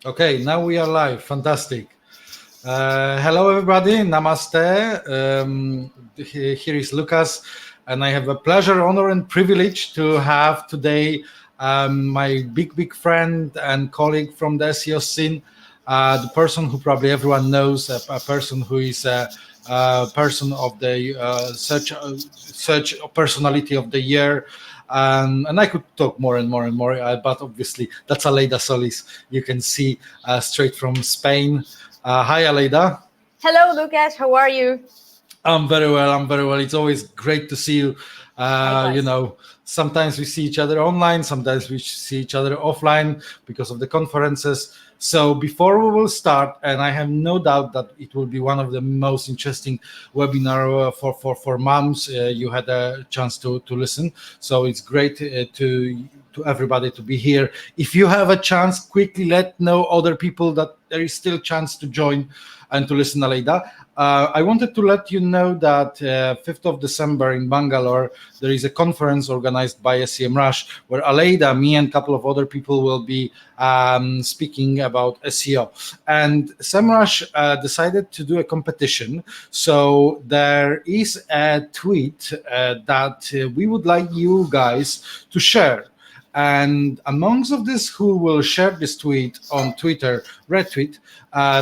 Okay, now we are live. Fantastic. Hello, everybody. Namaste. Here is Lukasz, and I have a pleasure, honor, and privilege to have today my big friend and colleague from the SEO scene, the person who probably everyone knows, a person who is a person of the search personality of the year. And I could talk more and more and more, but obviously that's Aleyda Solis. You can see straight from Spain. Hi, Aleyda. Hello, Lukasz. How are you? I'm very well. I'm very well. It's always great to see you. Likewise. Sometimes we see each other online, sometimes we see each other offline because of the conferences. So before we will start, and I have no doubt that it will be one of the most interesting webinar for moms. You had a chance to listen, so it's great to everybody to be here. If you have a chance, quickly let know other people that there is still chance to join and to listen, Aleyda. I wanted to let you know that 5th of December in Bangalore, there is a conference organized by SEMrush where Aleyda, me, and a couple of other people will be speaking about SEO. And SEMrush decided to do a competition. So there is a tweet that we would like you guys to share. And amongst of this who will share this tweet on Twitter, retweet,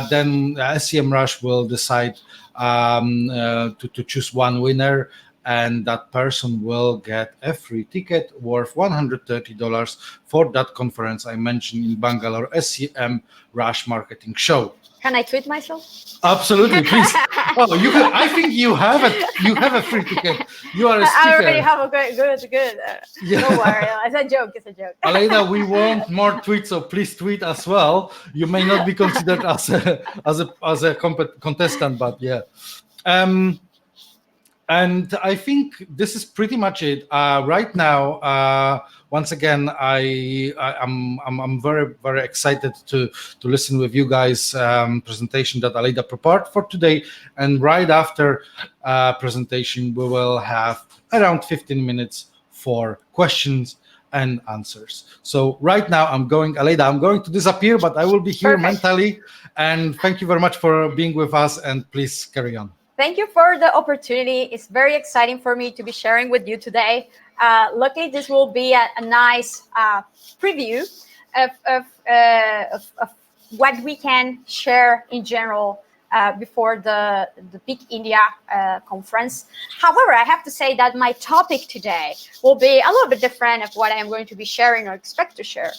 then SEMrush will decide to choose one winner, and that person will get a free ticket worth $130 for that conference I mentioned in Bangalore, SEMrush Marketing Show. Can I tweet myself? Absolutely, please. Oh, you have. I think you have a free ticket. You are a sticker. I already have a good. Yeah. Don't worry, it's a joke. Aleyda, we want more tweets, so please tweet as well. You may not be considered as a contestant, but yeah. And I think this is pretty much it. Right now, once again, I'm very excited to listen with you guys presentation that Aleyda prepared for today. And right after presentation, we will have around 15 minutes for questions and answers. So right now, Aleyda, I'm going to disappear, but I will be here mentally. And thank you very much for being with us. And please carry on. Thank you for the opportunity. It's very exciting for me to be sharing with you today. Luckily, this will be a nice preview of what we can share in general before the Big India conference. However, I have to say that my topic today will be a little bit different of what I'm going to be sharing or expect to share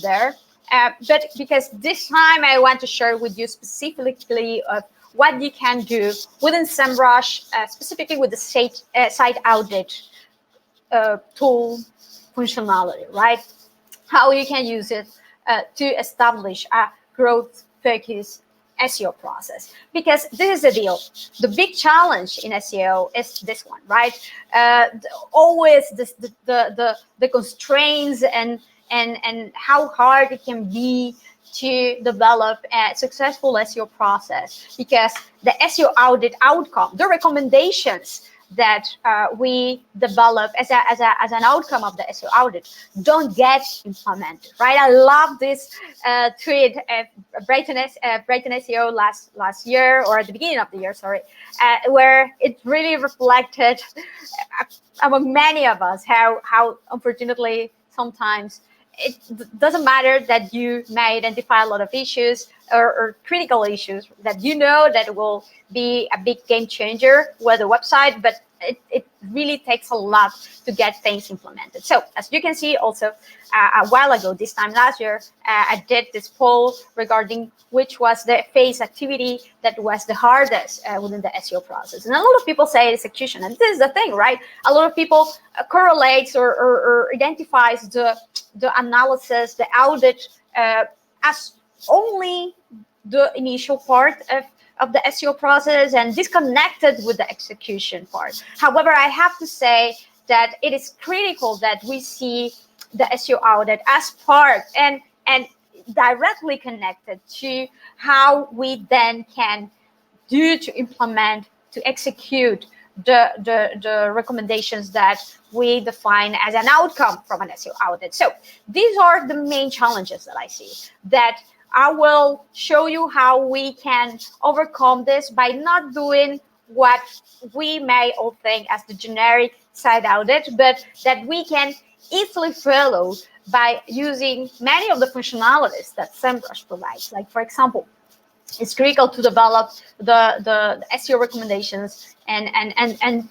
there. But because this time I want to share with you specifically of what you can do within SEMrush, specifically with the site audit tool functionality, right? How you can use it to establish a growth-focused SEO process. Because this is the deal. The big challenge in SEO is this one, right? Always the constraints and how hard it can be to develop a successful SEO process, because the SEO audit outcome, the recommendations that we develop as an outcome of the SEO audit don't get implemented, right? I love this tweet of Brighton SEO last year, or at the beginning of the year, where it really reflected among many of us how unfortunately sometimes it doesn't matter that you may identify a lot of issues or critical issues that you know that will be a big game changer with a website, but it really takes a lot to get things implemented. So as you can see also a while ago, this time last year, I did this poll regarding which was the phase activity that was the hardest within the SEO process. And a lot of people say it's execution. And this is the thing, right? A lot of people correlates or identifies the analysis, the audit as only the initial part of the SEO process and disconnected with the execution part. However, I have to say that it is critical that we see the SEO audit as part and directly connected to how we then can do to implement, to execute the recommendations that we define as an outcome from an SEO audit. So these are the main challenges that I see, that I will show you how we can overcome this by not doing what we may all think as the generic site audit, but that we can easily follow by using many of the functionalities that SEMrush provides. Like, for example, it's critical to develop the SEO recommendations and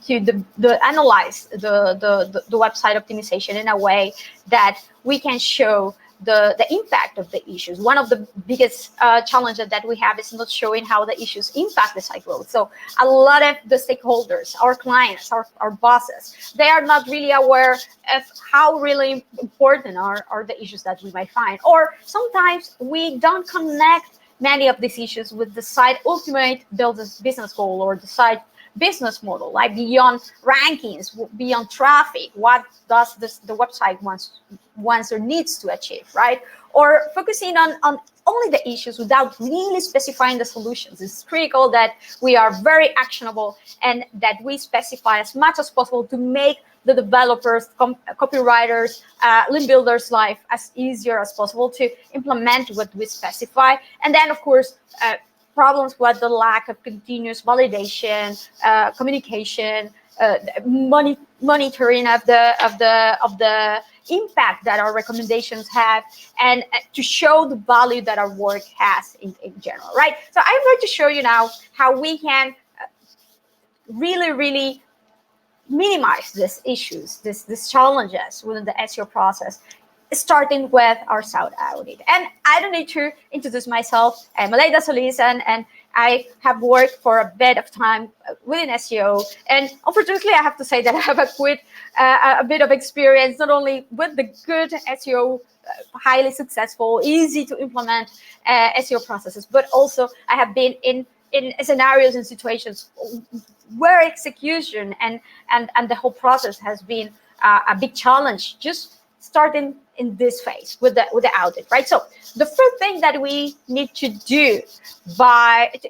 to analyze the website optimization in a way that we can show the impact of the issues. One of the biggest challenges that we have is not showing how the issues impact the site growth. So a lot of the stakeholders, our clients, our bosses, they are not really aware of how really important are the issues that we might find. Or sometimes we don't connect many of these issues with the site ultimate business goal or the site business model, like beyond rankings, beyond traffic. What does the website wants or needs to achieve, right? Or focusing on only the issues without really specifying the solutions. It's critical that we are very actionable and that we specify as much as possible to make the developers, copywriters, link builders' life as easier as possible to implement what we specify. And then, of course, problems with the lack of continuous validation, communication, monitoring of the impact that our recommendations have, and to show the value that our work has in general, right? So I'm going to show you now how we can really minimize these issues, these challenges within the SEO process, starting with our site audit. And I don't need to introduce myself. I'm Aleyda Solis, and I have worked for a bit of time within SEO. And unfortunately, I have to say that I have a bit of experience, not only with the good SEO, highly successful, easy to implement SEO processes, but also I have been in scenarios and situations where execution and the whole process has been a big challenge, just starting in this phase with the audit, right? So the first thing that we need to do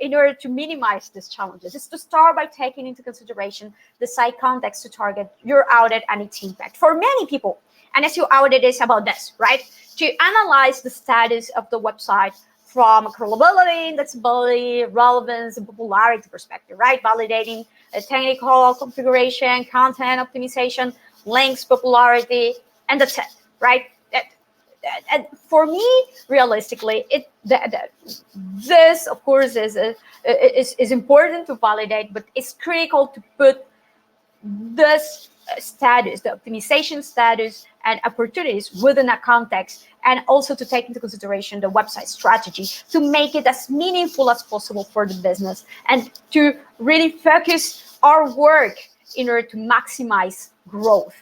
in order to minimize these challenges is to start by taking into consideration the site context to target your audit and its impact. For many people, an SEO audit is about this, right? To analyze the status of the website from a crawlability, indexability, relevance, and popularity perspective, right? Validating a technical configuration, content optimization, links, popularity, and that's it, right? And for me, realistically, this of course is important to validate, but it's critical to put this status, the optimization status and opportunities within a context, and also to take into consideration the website strategy to make it as meaningful as possible for the business and to really focus our work in order to maximize growth.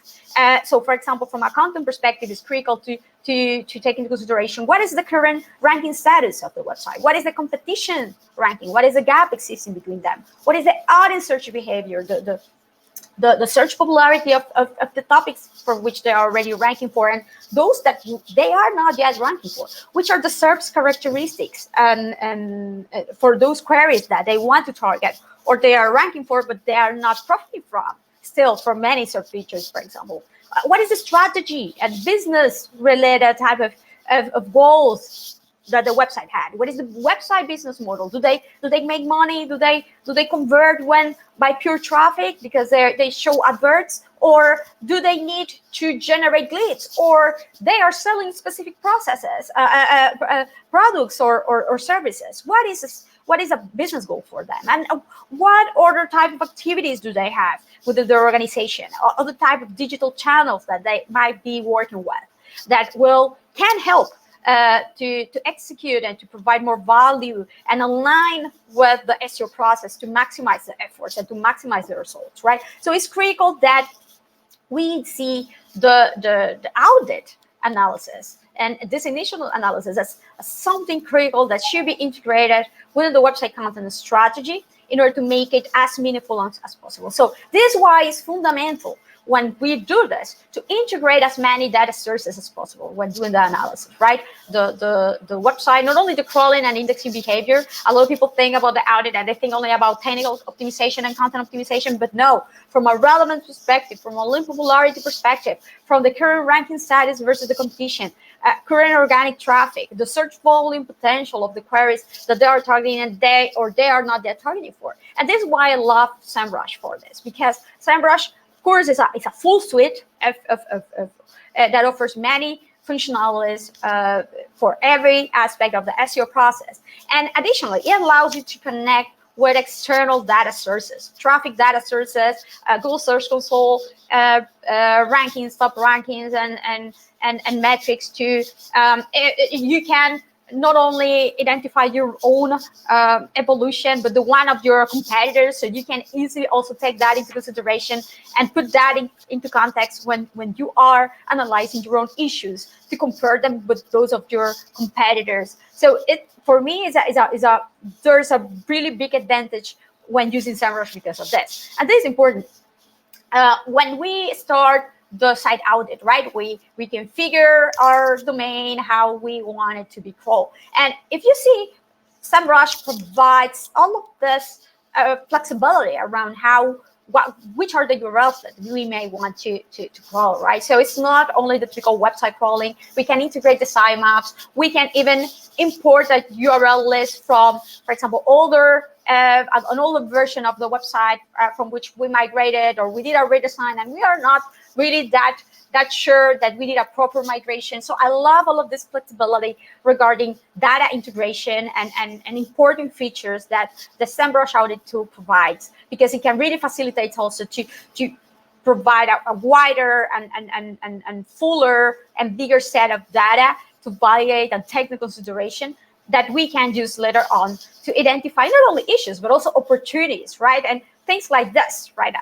So, for example, from a content perspective, it's critical to take into consideration what is the current ranking status of the website, what is the competition ranking, what is the gap existing between them, what is the audience search behavior, the search popularity of the topics for which they are already ranking for, and those that they are not yet ranking for, which are the SERP's characteristics and for those queries that they want to target or they are ranking for, but they are not profiting from still for many search features, for example. What is the strategy and business related type of goals that the website had? What is the website business model? Do they make money? Do they convert by pure traffic because they show adverts, or do they need to generate leads, or they are selling specific processes, products or services? What is a business goal for them, and what other type of activities do they have within their organization, or other type of digital channels that they might be working with that can help to execute and to provide more value and align with the SEO process to maximize the efforts and to maximize the results, right? So it's critical that we see the audit analysis and this initial analysis as something critical that should be integrated within the website content strategy in order to make it as meaningful as possible. So this is why it's fundamental when we do this, to integrate as many data sources as possible when doing the analysis, right? The website, not only the crawling and indexing behavior. A lot of people think about the audit and they think only about technical optimization and content optimization, but no, from a relevant perspective, from a link popularity perspective, from the current ranking status versus the competition, current organic traffic, the search volume potential of the queries that they are targeting and they are not yet targeting for. And this is why I love SEMrush for this, because SEMrush, of course, is a full suite that offers many functionalities for every aspect of the SEO process. And additionally, it allows you to connect with external data sources, traffic data sources, Google Search Console, rankings, top rankings, and metrics too. You can not only identify your own evolution, but the one of your competitors. So you can easily also take that into consideration and put that into context when you are analyzing your own issues, to compare them with those of your competitors. So for me, there's a really big advantage when using SEMrush because of this. And this is important. When we start the site audit, right? We configure our domain how we want it to be crawled. And if you see, SEMrush provides all of this flexibility around which are the URLs that we may want to crawl, right? So it's not only the typical website crawling. We can integrate the sitemaps. We can even import a URL list from, for example, an older version of the website from which we migrated or we did a redesign, and we are not really that sure that we did a proper migration. So I love all of this flexibility regarding data integration and important features that the SEMrush audit tool provides, because it can really facilitate also to provide a wider and fuller and bigger set of data to validate and take into consideration that we can use later on to identify not only issues, but also opportunities, right? And things like this, right?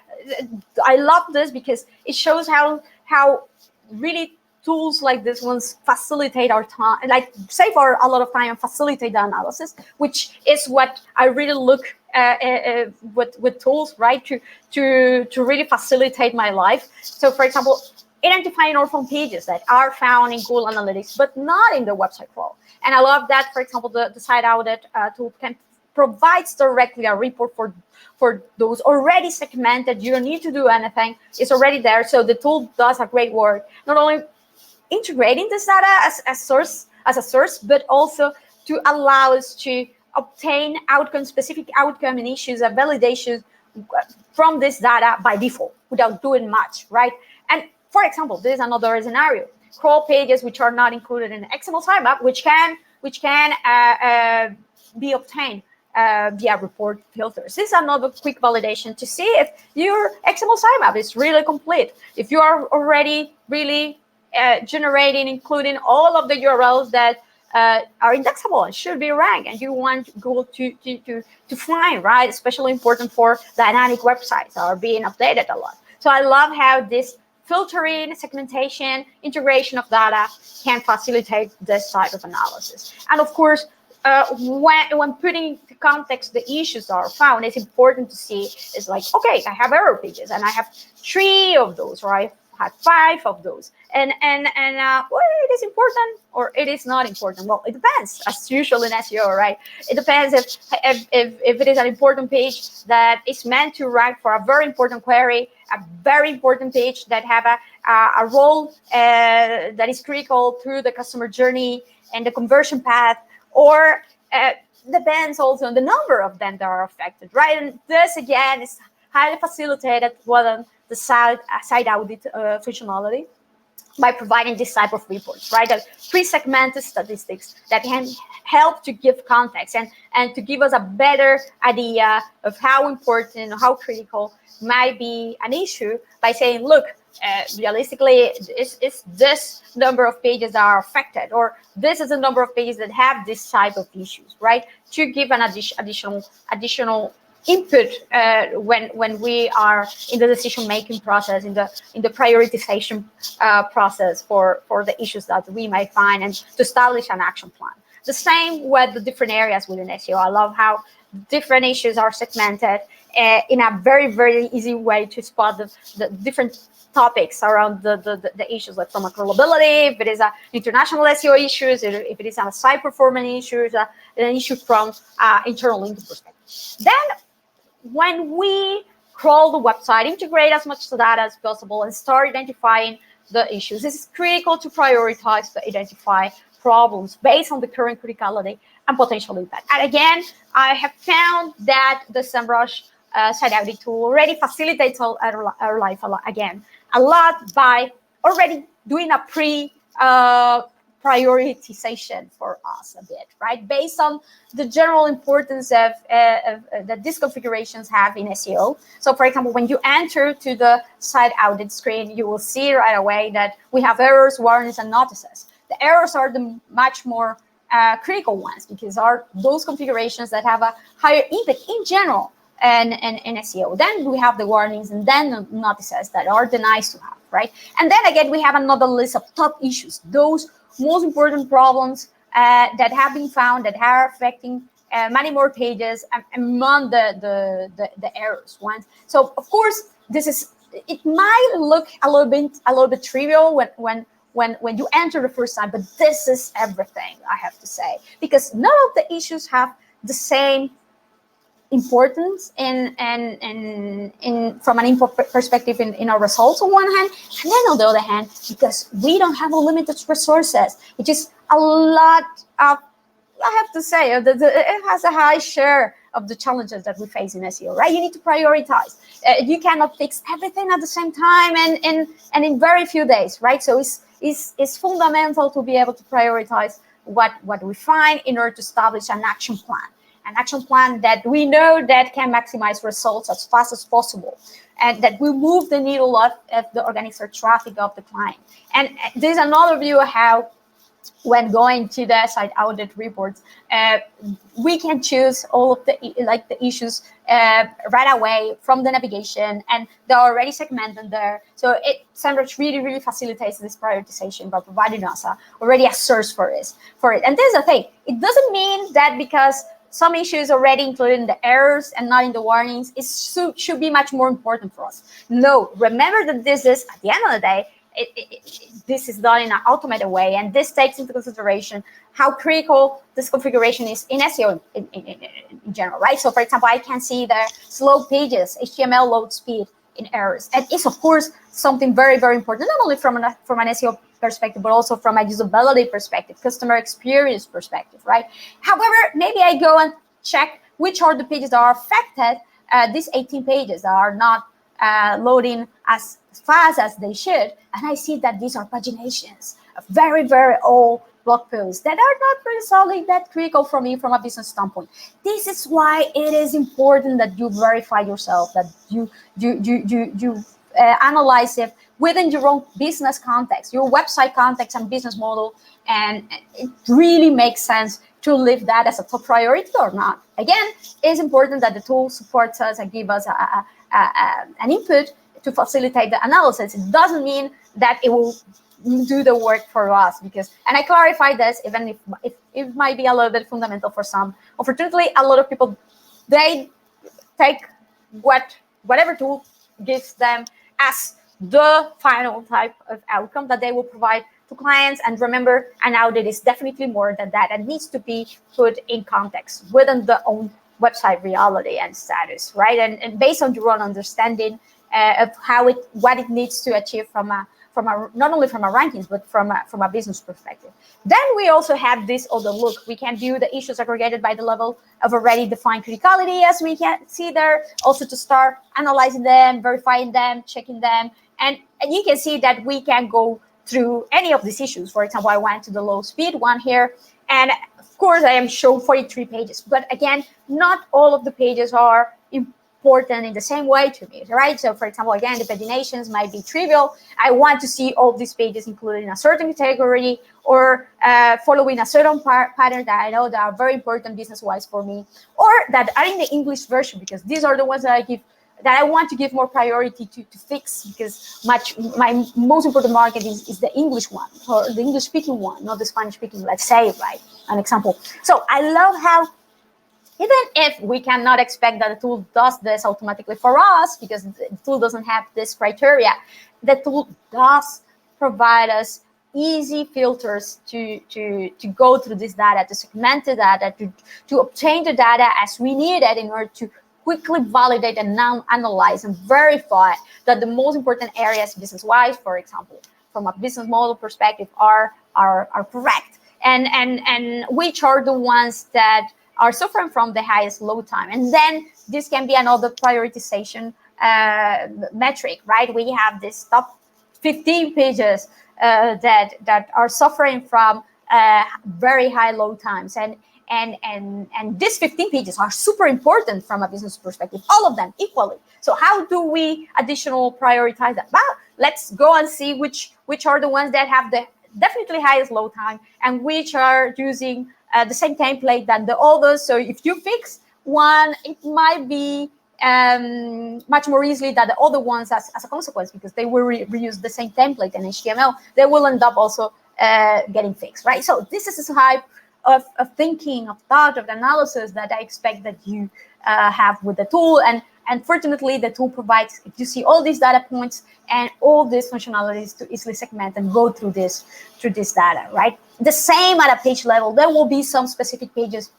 I love this because it shows how really tools like this ones facilitate our time, like save a lot of time and facilitate the analysis, which is what I really look with tools, right? To really facilitate my life. So for example, identifying orphan pages that are found in Google Analytics, but not in the website crawl. And I love that, for example, the site audit tool provides directly a report for those already segmented. You don't need to do anything. It's already there. So the tool does a great work, not only integrating this data as a source, but also to allow us to obtain specific outcome and issues and validation from this data by default without doing much, right? And for example, this is another scenario. Crawl pages which are not included in the XML sitemap, which can be obtained via report filters. This is another quick validation to see if your XML sitemap is really complete. If you are already really generating, including all of the URLs that are indexable and should be ranked, and you want Google to find, right? Especially important for dynamic websites that are being updated a lot. So I love how this filtering, segmentation, integration of data can facilitate this type of analysis. And of course, when putting into context the issues that are found, it's important to see, it's like, okay, I have error pages and I have 3 of those, right? I have 5 of those. And well, it is important or it is not important. Well, it depends, as usual in SEO, right? It depends if it is an important page that is meant to rank for a very important query, a very important page that have a role that is critical through the customer journey and the conversion path, or depends also on the number of them that are affected, right? And this, again, is highly facilitated with the site audit functionality by providing this type of reports, right? Pre-segmented statistics that can help to give context and to give us a better idea of how important, how critical might be an issue by saying, look, realistically, it's this number of pages that are affected, or this is the number of pages that have this type of issues, right? To give an additional input when we are in the decision-making process, in the prioritization process for the issues that we might find, and to establish an action plan. The same with the different areas within SEO. I love how different issues are segmented in a very, very easy way to spot the different topics around the issues, like from crawlability, if it is international SEO issues, if it is a site performance issues, an issue from internal linking perspective. Then when we crawl the website, integrate as much data as possible, and start identifying the issues, this is critical to prioritize to identify problems based on the current criticality and potential impact. And again, I have found that the SEMrush site audit tool already facilitates our life a lot by already doing a prioritization for us a bit, right? Based on the general importance of that these configurations have in SEO. So for example, when you enter to the site audit screen, you will see right away that we have errors, warnings, and notices. The errors are the much more critical ones because are those configurations that have a higher impact in general and SEO. Then we have the warnings and then the notices that are the nice to have, right? And then again, we have another list of top issues, those most important problems that have been found that are affecting many more pages among the errors ones. So of course, it might look a little bit trivial when you enter the first time, but this is everything, I have to say, because none of the issues have the same importance from an input perspective in our results on one hand, and then on the other hand, because we don't have unlimited resources, which is a lot of, I have to say, it has a high share of the challenges that we face in SEO, right? You need to prioritize. You cannot fix everything at the same time and in very few days, right? So it's fundamental to be able to prioritize what we find in order to establish an action plan that we know that can maximize results as fast as possible, and that will move the needle of the organic search traffic of the client. And there's another view of how, when going to the site audit reports, we can choose all of the issues right away from the navigation, and they're already segmented there. So SEMrush really facilitates this prioritization by providing us already a source for it. And there's the thing: it doesn't mean that because some issues already included in the errors and not in the warnings, it should be much more important for us. No, remember that this is, at the end of the day, this is done in an automated way, and this takes into consideration how critical this configuration is in SEO in general, right? So for example, I can see the slow pages, HTML load speed in errors. And it's of course something very important, not only from an SEO perspective, but also from a usability perspective, customer experience perspective, right? However, maybe I go and check which are the pages that are affected, these 18 pages that are not loading as fast as they should, and I see that these are paginations of very old blog posts that are not necessarily that critical for me from a business standpoint. This is why it is important that you verify yourself, that you analyze it within your own business context, your website context and business model, and it really makes sense to leave that as a top priority or not. Again, it's important that the tool supports us and give us an input to facilitate the analysis. It doesn't mean that it will do the work for us, because, and I clarify this, even if it might be a little bit fundamental for some. Unfortunately, a lot of people, they take whatever tool gives them as the final type of outcome that they will provide to clients. And remember, an audit is definitely more than that, and needs to be put in context within the own website reality and status, right? And based on your own understanding of what it needs to achieve from a not only from a rankings, but from a business perspective. Then we also have this other look. We can view the issues aggregated by the level of already defined criticality, as we can see there, also to start analyzing them, verifying them, checking them. And you can see that we can go through any of these issues. For example, I went to the low speed one here, and of course I am shown 43 pages. But again, not all of the pages are important in the same way to me, right? So for example, again, the paginations might be trivial. I want to see all these pages included in a certain category, or following a certain pattern that I know that are very important business-wise for me, or that are in the English version, because these are the ones that I want to give more priority to fix, because my most important market is the English one, or the English-speaking one, not the Spanish-speaking, let's say, right? An example. So I love how even if we cannot expect that the tool does this automatically for us, because the tool doesn't have this criteria, the tool does provide us easy filters to go through this data, to segment the data, to obtain the data as we need it in order to quickly validate and now analyze and verify that the most important areas business-wise, for example, from a business model perspective, are correct, and which are the ones that are suffering from the highest load time. And then this can be another prioritization metric, right? We have this top 15 pages that are suffering from very high load times, and these 15 pages are super important from a business perspective, all of them equally. So how do we additional prioritize that? Well, let's go and see which are the ones that have the definitely highest load time and which are using the same template than the others. So if you fix one, it might be much more easily than the other ones as a consequence, because they will reuse the same template and HTML. They will end up also getting fixed, right? So this is a type of thinking, of thought, of analysis that I expect that you have with the tool. And fortunately, the tool provides, if you see all these data points and all these functionalities to easily segment and go through this data, right? The same at a page level, there will be some specific pages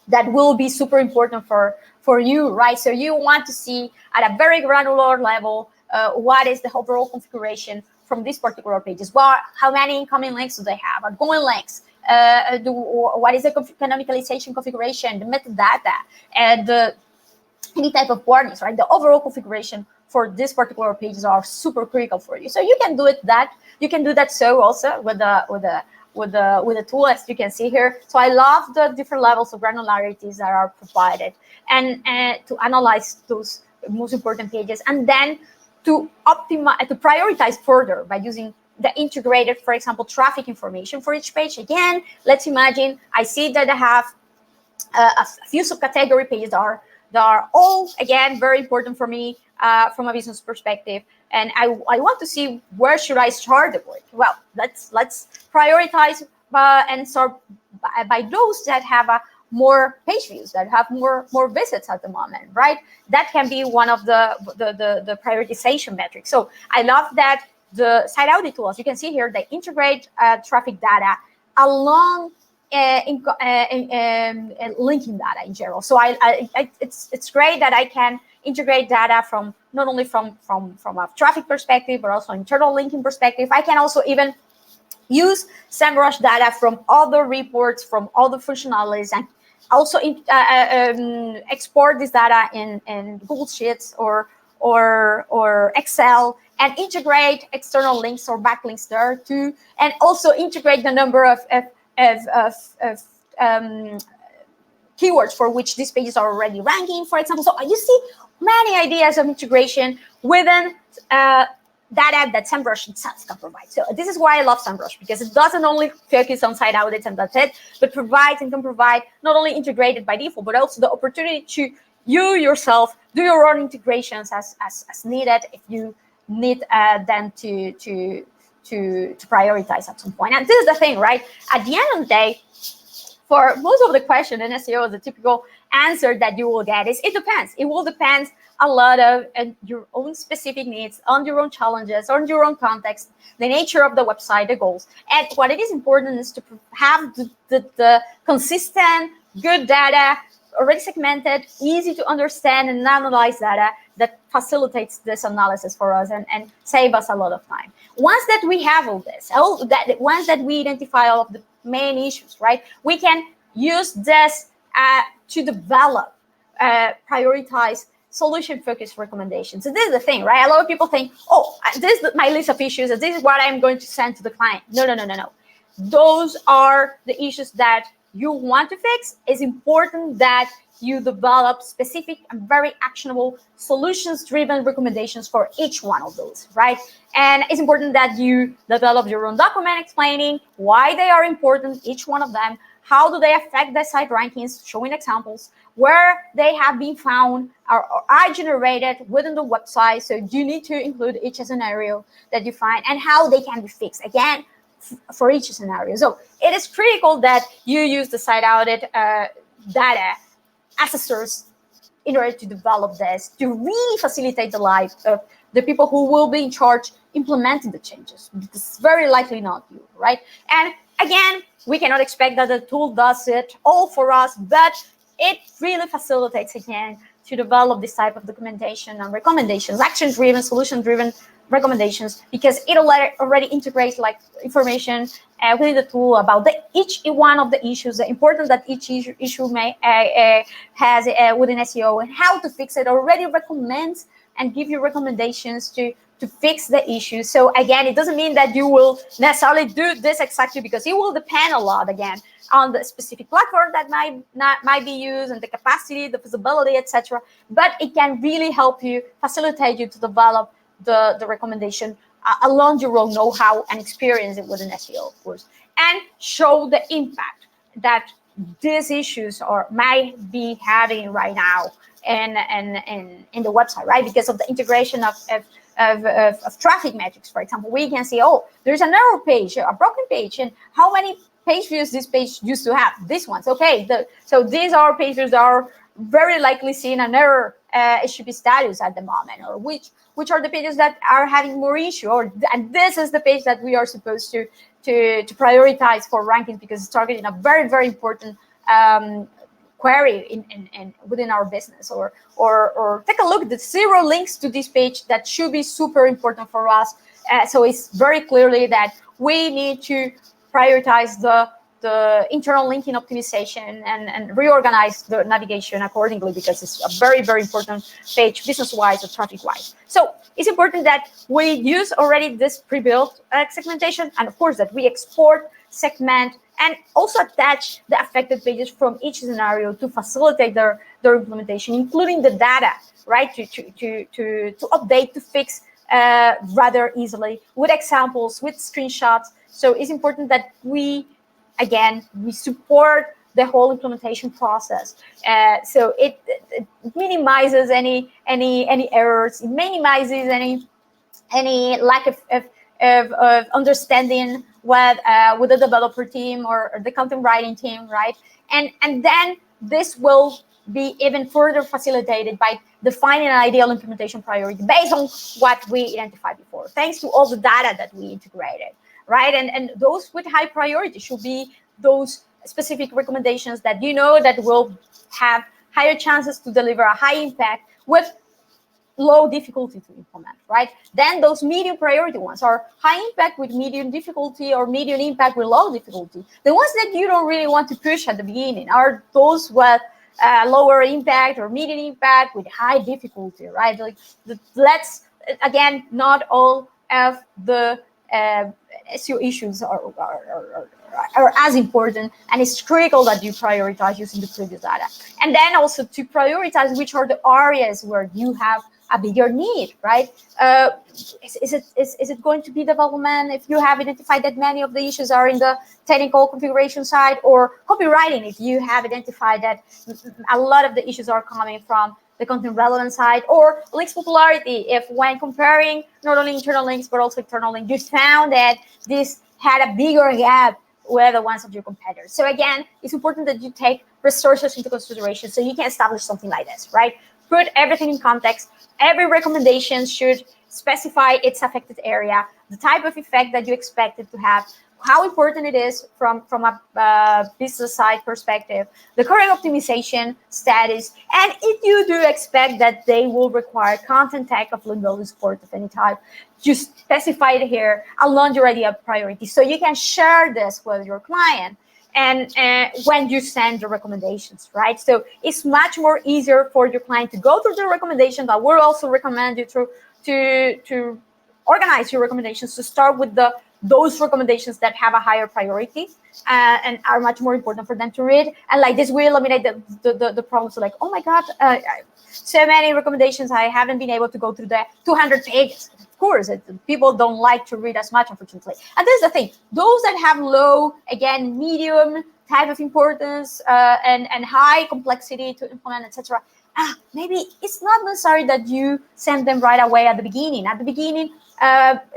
that will be super important for you, right? So you want to see at a very granular level what is the overall configuration from these particular pages. How many incoming links do they have? Outgoing links? What is the canonicalization configuration, the metadata, and any type of warnings, right? The overall configuration for this particular pages are super critical for you. So you can do that so also with the tool, as you can see here. So I love the different levels of granularities that are provided, and to analyze those most important pages, and then to optimize, to prioritize further by using the integrated, for example, traffic information for each page. Again, let's imagine I see that I have a few subcategory pages that are all, again, very important for me from a business perspective. And I want to see where should I start the work. Well, let's prioritize and start by those that have more page views, that have more visits at the moment, right? That can be one of the prioritization metrics. So I love that the site audit tools, you can see here, they integrate traffic data along linking data in general. So it's great that I can integrate data from not only from a traffic perspective, but also internal linking perspective. I can also even use SEMrush data from other reports, from other functionalities, and also export this data in Google Sheets or Excel, and integrate external links or backlinks there too, and also integrate the number of keywords for which these pages are already ranking, for example. So you see many ideas of integration within data that SEMrush itself can provide. So this is why I love SEMrush, because it doesn't only focus on site audits and that's it, but provides and can provide not only integrated by default, but also the opportunity to you yourself do your own integrations as needed if you need them to prioritize at some point. And this is the thing, right? At the end of the day, for most of the question in SEO, the typical answer that you will get is it depends. It will depend a lot of your own specific needs, on your own challenges, on your own context, the nature of the website, the goals. And what it is important is to have the consistent, good data, already segmented, easy to understand and analyze data that facilitates this analysis for us and save us a lot of time. Once that we have all this, once that we identify all of the main issues, right, we can use this to develop, prioritize solution-focused recommendations. So this is the thing, right? A lot of people think, oh, this is my list of issues, and this is what I'm going to send to the client. No. Those are the issues that you want to fix. It's important that you develop specific and very actionable solutions-driven recommendations for each one of those, right? And it's important that you develop your own document explaining why they are important, each one of them, how do they affect the site rankings, showing examples, where they have been found or are generated within the website. So you need to include each scenario that you find and how they can be fixed. Again, for each scenario. So it is critical that you use the site audit data assessors in order to develop this, to really facilitate the life of the people who will be in charge implementing the changes. It's very likely not you, right? And again, we cannot expect that the tool does it all for us, but it really facilitates, again, to develop this type of documentation and recommendations, action-driven, solution-driven recommendations, because it already integrates like information within the tool about each one of the issues, the importance that each issue may has within SEO, and how to fix it. Already recommends and give you recommendations to fix the issue. So again, it doesn't mean that you will necessarily do this exactly, because it will depend a lot, again, on the specific platform that might be used, and the capacity, the feasibility, etc. But it can really help you, facilitate you to develop the recommendation along your own know-how and experience it within SEO, of course, and show the impact that these issues might be having right now in the website, right? Because of the integration of traffic metrics, for example, we can see, oh, there's an error page, a broken page, and how many page views this page used to have? These ones, okay. So these are page views that are very likely seeing an error HTTP status at the moment, or which are the pages that are having more issue, and this is the page that we are supposed to prioritize for rankings, because it's targeting a very, very important query in within our business, or take a look at the 0 links to this page that should be super important for us. So it's very clearly that we need to prioritize the internal linking optimization and reorganize the navigation accordingly, because it's a very, very important page business-wise or traffic-wise. So it's important that we use already this pre-built segmentation, and of course that we export, segment, and also attach the affected pages from each scenario to facilitate their implementation, including the data, right, to update, to fix rather easily, with examples, with screenshots. So it's important that we support the whole implementation process. So it minimizes any errors. It minimizes any lack of understanding with the developer team or the content writing team, right? And then this will be even further facilitated by defining an ideal implementation priority based on what we identified before, thanks to all the data that we integrated, right? And those with high priority should be those specific recommendations that that will have higher chances to deliver a high impact with low difficulty to implement, right? Then those medium priority ones are high impact with medium difficulty, or medium impact with low difficulty. The ones that you don't really want to push at the beginning are those with lower impact or medium impact with high difficulty, right? Like let's, again, not all of the SEO issues are as important, and it's critical that you prioritize using the previous data. And then also to prioritize which are the areas where you have a bigger need, right? Is it going to be development if you have identified that many of the issues are in the technical configuration side, or copywriting if you have identified that a lot of the issues are coming from the content relevant side, or links popularity if, when comparing not only internal links but also external links, you found that this had a bigger gap with the ones of your competitors. So again, it's important that you take resources into consideration so you can establish something like this, right? Put everything in context. Every recommendation should specify its affected area, the type of effect that you expect it to have, how important it is from a business side perspective, the current optimization status, and if you do expect that they will require content tag of link-building support of any type, just specify it here along your idea of priority, so you can share this with your client and when you send the recommendations, right? So it's much more easier for your client to go through the recommendations. I will also recommend you to organize your recommendations, to start with those recommendations that have a higher priority and are much more important for them to read. And like this will eliminate the problems. So like, oh my God, so many recommendations, I haven't been able to go through the 200 pages. Of course, people don't like to read as much, unfortunately. And this is the thing, those that have low, again, medium type of importance and high complexity to implement, etc., maybe it's not necessary that you send them right away at the beginning. At the beginning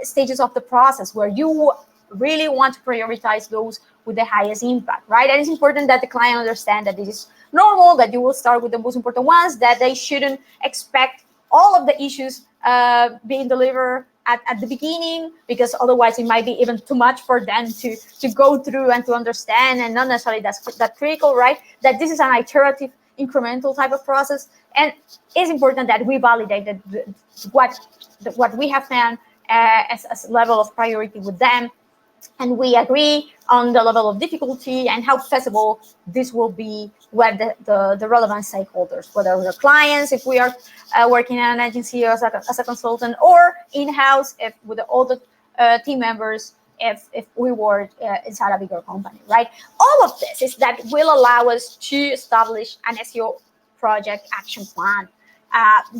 stages of the process, where you really want to prioritize those with the highest impact, right? And it's important that the client understand that this is normal, that you will start with the most important ones, that they shouldn't expect all of the issues being delivered at the beginning, because otherwise it might be even too much for them to go through and to understand, and not necessarily that's that critical, right? That this is an iterative, incremental type of process, and it's important that we validate that what we have found as a level of priority with them, and we agree on the level of difficulty and how feasible this will be with the relevant stakeholders, whether the clients, if we are working in an agency or as a consultant, or in-house if with the audit team members, if we work inside a bigger company, right? All of this is that will allow us to establish an SEO project action plan,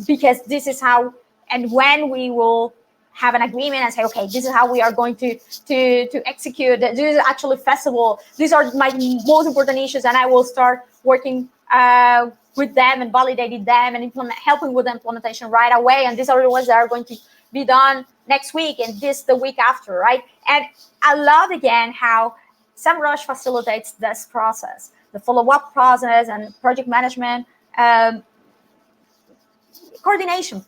because this is how and when we will have an agreement and say, okay, this is how we are going to execute. This is actually feasible. These are my most important issues, and I will start working with them and validating them and helping with the implementation right away. And these are the ones that are going to be done next week and this the week after, right? And I love again how SEMrush facilitates this process, the follow-up process and project management coordination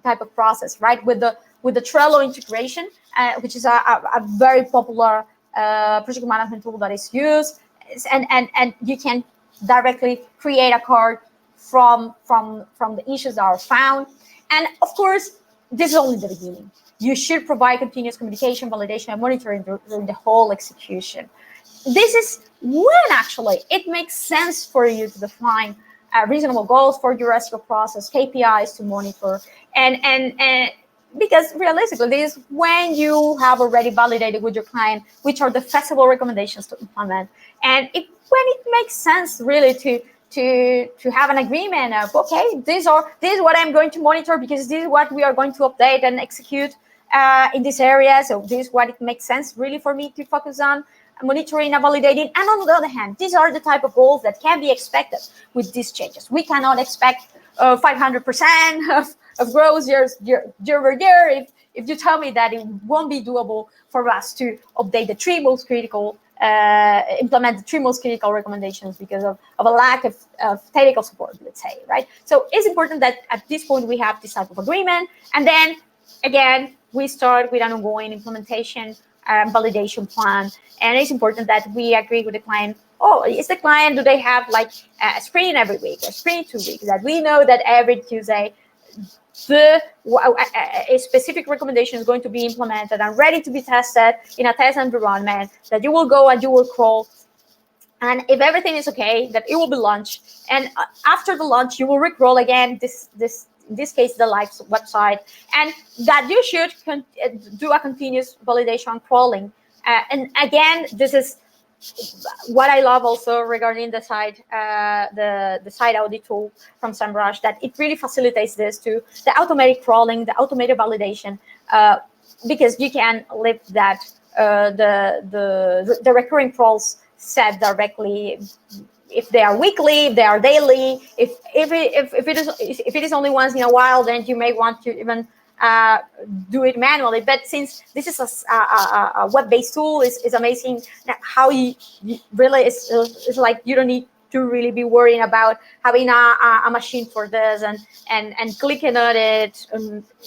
type of process, right? With the Trello integration, which is a very popular project management tool that is used, and you can directly create a card from the issues that are found. And of course, this is only the beginning. You should provide continuous communication, validation, and monitoring during the whole execution. This is when actually it makes sense for you to define reasonable goals for your SEO process, KPIs to monitor, and because realistically, this is when you have already validated with your client which are the feasible recommendations to implement, and when it makes sense really to have an agreement of, okay, this is what I'm going to monitor, because this is what we are going to update and execute in this area. So this is what it makes sense really for me to focus on monitoring and validating. And on the other hand, these are the type of goals that can be expected with these changes. We cannot expect 500% of growth year over year if you tell me that it won't be doable for us to update the three most critical, implement the three most critical recommendations because of a lack of technical support, let's say, right? So it's important that at this point we have this type of agreement, and then again we start with an ongoing implementation validation plan. And it's important that we agree with the client. Oh, is the client, do they have like a sprint every week, a sprint 2 weeks, that we know that every Tuesday a specific recommendation is going to be implemented and ready to be tested in a test environment, that you will go and you will crawl, and if everything is okay, that it will be launched, and after the launch you will recrawl again in this case the live website, and that you should do a continuous validation crawling. And again, this is what I love also regarding the site, the site audit tool from SEMrush, that it really facilitates this to the automatic crawling, the automated validation, because you can leave that the recurring crawls set directly. If they are weekly, if they are daily, if it is only once in a while, then you may want to even do it manually. But since this is a web-based tool, is amazing how you really it's like you don't need to really be worrying about having a machine for this and clicking on it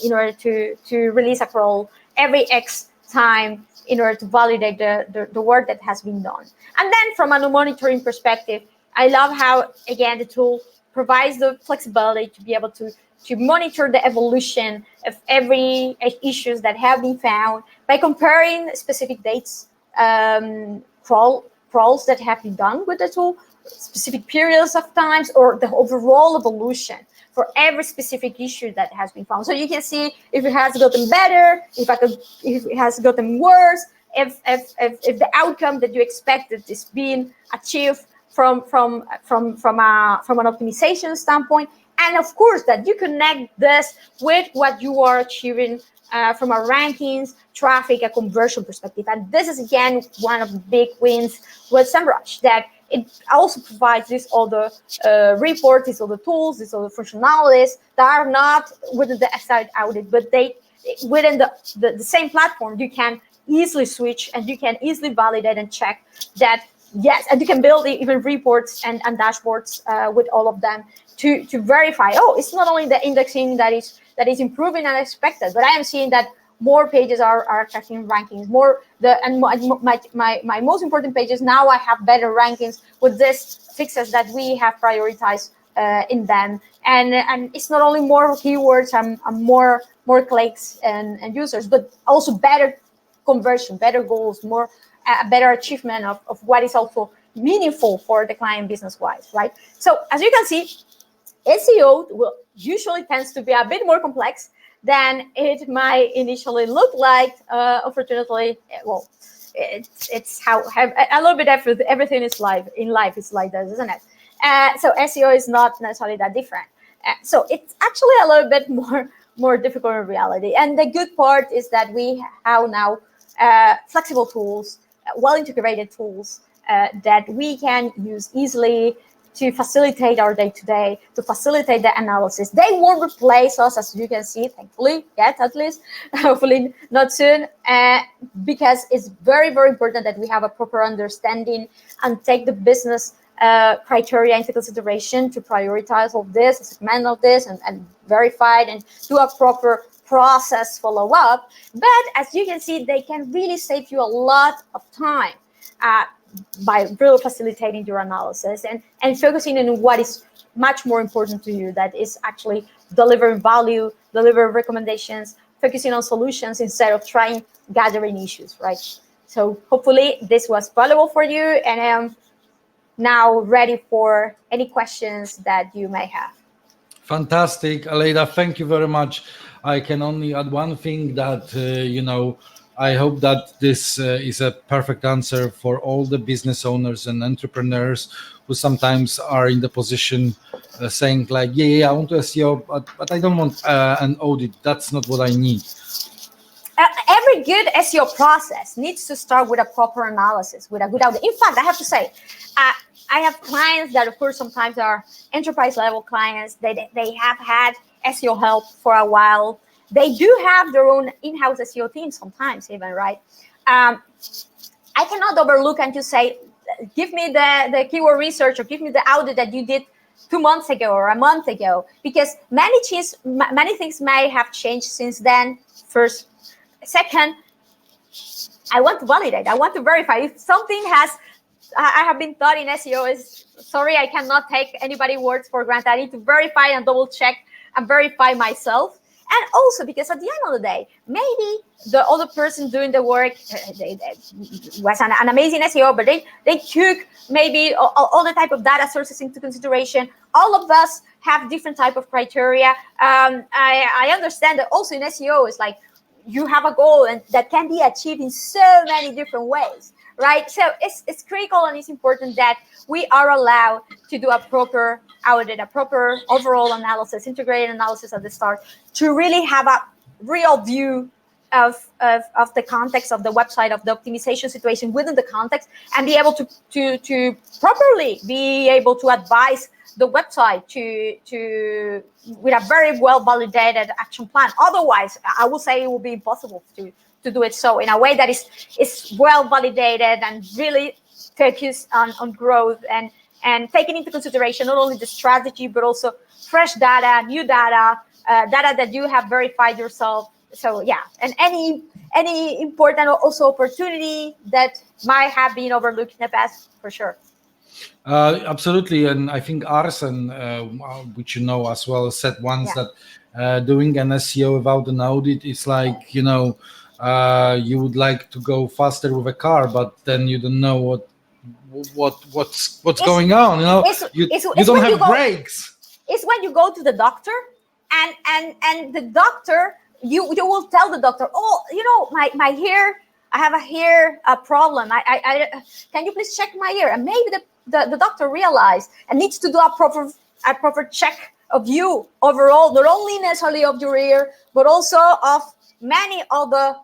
in order to release a crawl every X time in order to validate the work that has been done. And then from a monitoring perspective, I love how, again, the tool provides the flexibility to be able to monitor the evolution of every issues that have been found by comparing specific dates, crawls that have been done with the tool, specific periods of times, or the overall evolution for every specific issue that has been found. So you can see if it has gotten better, if it has gotten worse, if the outcome that you expected is being achieved from an optimization standpoint. And of course, that you connect this with what you are achieving from a rankings, traffic, a conversion perspective. And this is, again, one of the big wins with SEMrush, that it also provides these other reports, these other tools, these other functionalities that are not within the site audit, but they within the same platform, you can easily switch and you can easily validate and check that, yes, and you can build even reports and dashboards with all of them to verify, oh, it's not only the indexing that is improving and expected, but I am seeing that more pages are tracking rankings, my most important pages now I have better rankings with this fixes that we have prioritized in them, and it's not only more keywords and more clicks and users, but also better conversion, better goals, more better achievement of what is also meaningful for the client business wise, right? So as you can see, SEO will usually tends to be a bit more complex than it might initially look like. Unfortunately, well, it's how a little bit everything is live in life is like that, isn't it? So SEO is not necessarily that different. So it's actually a little bit more difficult in reality. And the good part is that we have now flexible tools, well-integrated tools that we can use easily to facilitate our day-to-day, to facilitate the analysis. They won't replace us, as you can see, thankfully, yet at least, hopefully not soon, because it's very, very important that we have a proper understanding and take the business criteria into consideration to prioritize all this, segment all this, and verify it, and do a proper process follow-up. But as you can see, they can really save you a lot of time by really facilitating your analysis and focusing on what is much more important to you, that is actually delivering value, delivering recommendations, focusing on solutions instead of gathering issues, right? So hopefully this was valuable for you, and I am now ready for any questions that you may have. Fantastic, Aleyda, thank you very much. I can only add one thing, that I hope that this is a perfect answer for all the business owners and entrepreneurs who sometimes are in the position saying like, yeah, I want to SEO, but I don't want an audit. That's not what I need. Every good SEO process needs to start with a proper analysis, with a good audit. In fact, I have to say, I have clients that, of course, sometimes are enterprise level clients. They have had SEO help for a while. They do have their own in-house SEO team sometimes even, right? I cannot overlook and just say, give me the keyword research or give me the audit that you did 2 months ago or a month ago, because many things may have changed since then. First. Second, I want to validate. I want to verify if something I have been taught in SEO is, sorry, I cannot take anybody's words for granted. I need to verify and double check and verify myself. And also because at the end of the day, maybe the other person doing the work was an amazing SEO, but they took maybe all the type of data sources into consideration. All of us have different type of criteria. I understand that also in SEO, it's like you have a goal and that can be achieved in so many different ways, right? So it's critical and it's important that we are allowed to do a proper audit, a proper overall analysis, integrated analysis at the start, to really have a real view of the context of the website, of the optimization situation within the context, and be able to properly be able to advise the website to with a very well validated action plan. Otherwise, I will say it will be impossible to do it so in a way that is well validated and really focused on growth and taking into consideration not only the strategy but also fresh data, new data, data that you have verified yourself. So yeah, and any important also opportunity that might have been overlooked in the past, for sure. Absolutely, and I think Arsen, which you know as well, said once that doing an SEO without an audit is like, you would like to go faster with a car, but then you don't know what's going on. You don't have brakes. It's when you go to the doctor, and the doctor, you will tell the doctor, oh, my hair, I have a hair problem. I can you please check my ear? And maybe the doctor realized and needs to do a proper check of you overall, not only necessarily of your ear, but also of many other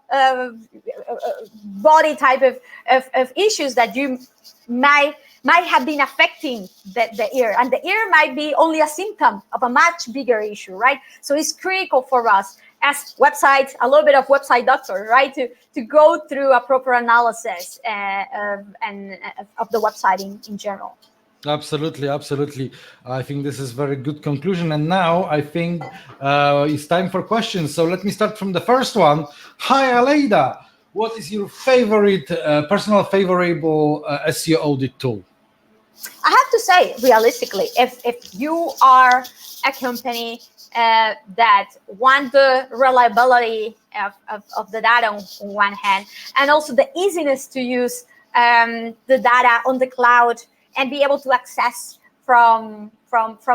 body type of issues that you might have been affecting the ear, and the ear might be only a symptom of a much bigger issue, right? So it's critical for us as websites, a little bit of website doctor, right? To go through a proper analysis of the website in general. Absolutely, absolutely. I think this is very good conclusion. And now I think it's time for questions. So let me start from the first one. Hi, Aleyda. What is your favorite, personal favorable SEO audit tool? I have to say, realistically, if you are a company that want the reliability of the data on one hand, and also the easiness to use the data on the cloud and be able to access from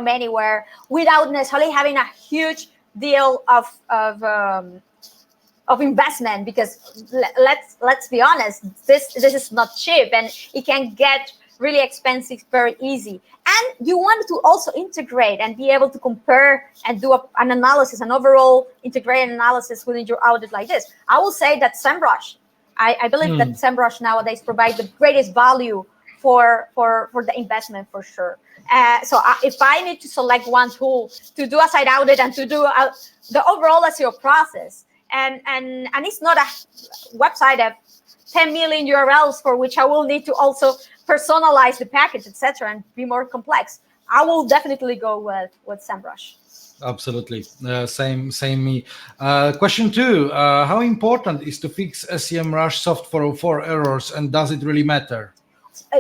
anywhere without necessarily having a huge deal of investment, because let's be honest, this is not cheap, and it can get really expensive very easy. And you want to also integrate and be able to compare and do an analysis, an overall integrated analysis within your audit like this. I will say that SEMrush, I believe that SEMrush nowadays provide the greatest value for the investment, for sure. So if I need to select one tool to do a site audit and to do the overall SEO process, and it's not a website of 10 million URLs for which I will need to also personalize the package, etc., and be more complex, I will definitely go with SEMrush. Absolutely. Same me. Question 2. How important is to fix SEMrush soft 404 errors, and does it really matter?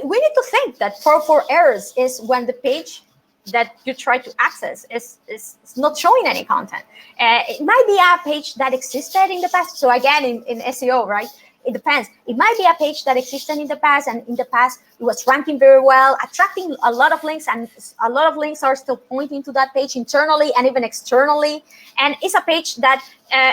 We need to think that 404 errors is when the page that you try to access is not showing any content. It might be a page that existed in the past. So again, in SEO, right? It depends. It might be a page that existed in the past, and in the past it was ranking very well, attracting a lot of links, and a lot of links are still pointing to that page internally and even externally. And it's a page that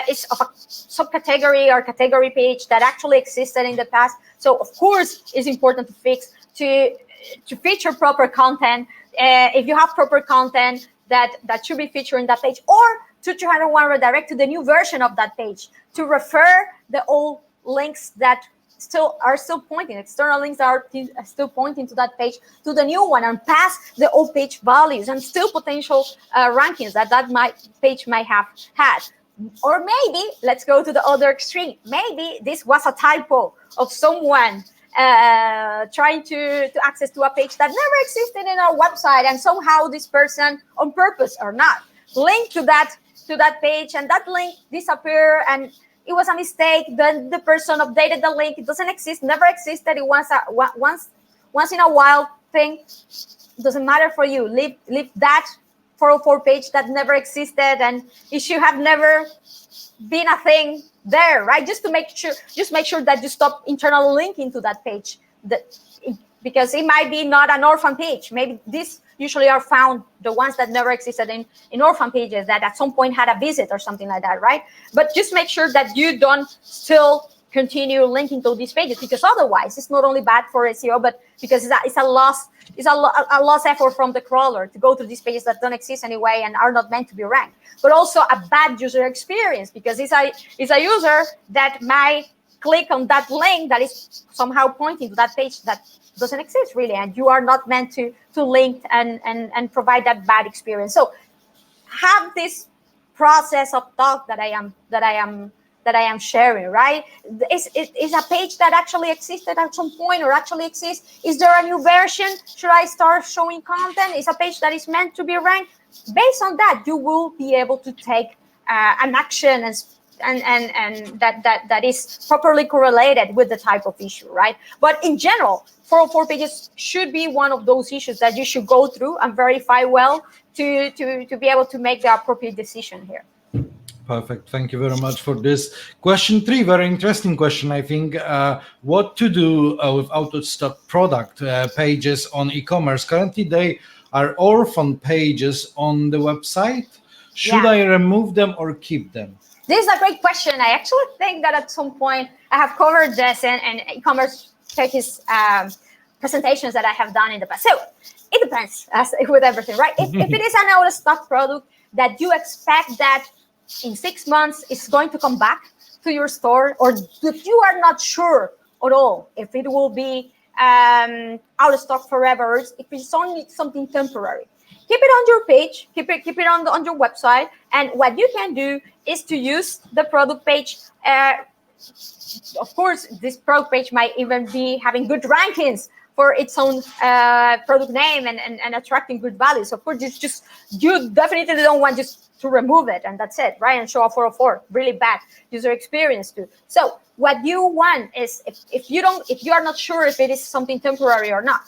is of a subcategory or category page that actually existed in the past. So of course, it's important to fix, to feature proper content. If you have proper content that should be featured in that page, or to 301 redirect to the new version of that page, to refer the old links that are still pointing, external links are still pointing to that page, to the new one, and pass the old page values and still potential rankings that page might have had. Or maybe let's go to the other extreme. Maybe this was a typo of someone trying to access to a page that never existed in our website, and somehow this person, on purpose or not, linked to that page, and that link disappeared, and it was a mistake. Then the person updated the link. It doesn't exist, never existed. It was a once in a while thing. It doesn't matter for you. Leave that 404 page that never existed, and it should have never been a thing there, right? Just make sure that you stop internal linking to that page, because it might be not an orphan page. Maybe these usually are found, the ones that never existed in orphan pages that at some point had a visit or something like that, right? But just make sure that you don't still continue linking to these pages, because otherwise it's not only bad for SEO, but because it's a lost effort from the crawler to go to these pages that don't exist anyway and are not meant to be ranked, but also a bad user experience, because it's a user that might click on that link that is somehow pointing to that page that doesn't exist really, and you are not meant to link and provide that bad experience. So have this process of thought that I am sharing, right? Is a page that actually existed at some point, or actually exists? Is there a new version? Should I start showing content? Is a page that is meant to be ranked? Based on that, you will be able to take an action and that is properly correlated with the type of issue, right? But in general, 404 pages should be one of those issues that you should go through and verify well to be able to make the appropriate decision here. Perfect. Thank you very much for this. Question 3, very interesting question, I think. What to do with out-of-stock product pages on e-commerce? Currently, they are orphan pages on the website. Should I remove them or keep them? This is a great question. I actually think that at some point I have covered this in e-commerce pages presentations that I have done in the past. So it depends, as with everything, right? If it is an out-of-stock product that you expect that in 6 months it's going to come back to your store, or if you are not sure at all if it will be out of stock forever, if it's only something temporary, keep it on your page, keep it on your website. And what you can do is to use the product page. Of course, this product page might even be having good rankings for its own product name and attracting good values. Of course, you definitely don't want just to remove it and that's it, right? And show a 404, really bad user experience too. So what you want is if you are not sure if it is something temporary or not,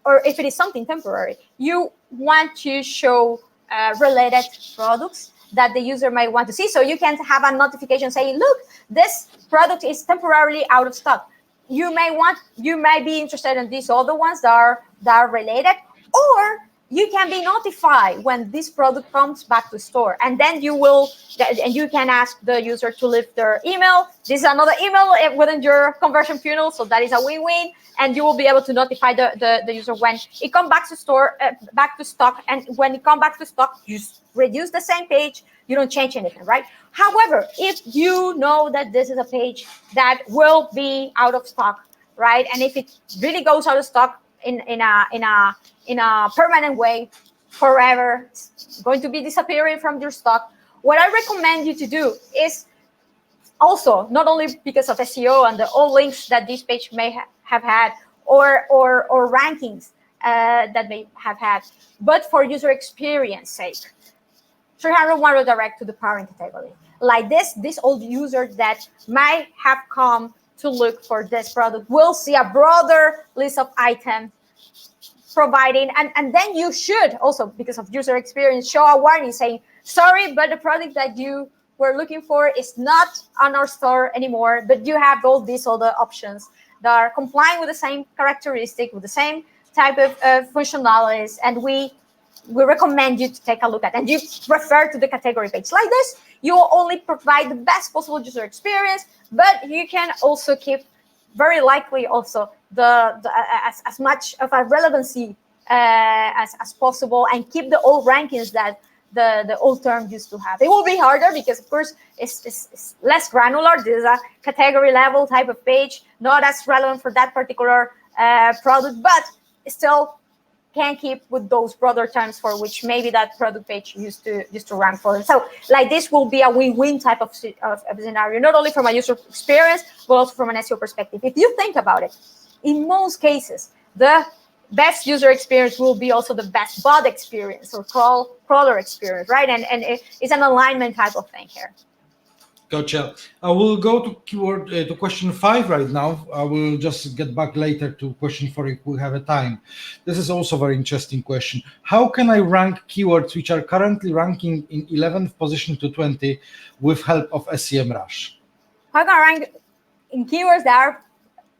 or if it is something temporary, you want to show related products that the user might want to see. So you can have a notification saying, look, this product is temporarily out of stock. You may be interested in these other ones that are related, or you can be notified when this product comes back to store, and then you can ask the user to leave their email. This is another email within your conversion funnel, so that is a win-win, and you will be able to notify the user when it comes back to store, back to stock. And when it comes back to stock, you reduce the same page. You don't change anything, right? However, if you know that this is a page that will be out of stock, right, and if it really goes out of stock in a permanent way, forever, it's going to be disappearing from your stock, what I recommend you to do is also, not only because of SEO and the all links that this page may have had, or rankings that may have had, but for user experience sake, 301 redirect to the parent category. Like this old user that might have come to look for this product will see a broader list of items providing, and then you should also, because of user experience, show a warning saying, sorry, but the product that you were looking for is not on our store anymore, but you have all these other options that are complying with the same characteristic, with the same type of functionalities, and we recommend you to take a look at, and you refer to the category page. Like this, you will only provide the best possible user experience, but you can also keep, very likely also, as much of a relevancy as possible, and keep the old rankings that the old term used to have. It will be harder because, of course, it's less granular. This is a category level type of page, not as relevant for that particular product, but still can keep with those broader terms for which maybe that product page used to rank for. So like this will be a win-win type of scenario, not only from a user experience, but also from an SEO perspective. If you think about it, in most cases, the best user experience will be also the best bot experience or crawler experience, right? And it's an alignment type of thing here. Gotcha. I will go to question 5 right now. I will just get back later to question 4 if we have a time. This is also a very interesting question. How can I rank keywords which are currently ranking in 11th position to 20 with help of SEMrush? How can I rank in keywords that are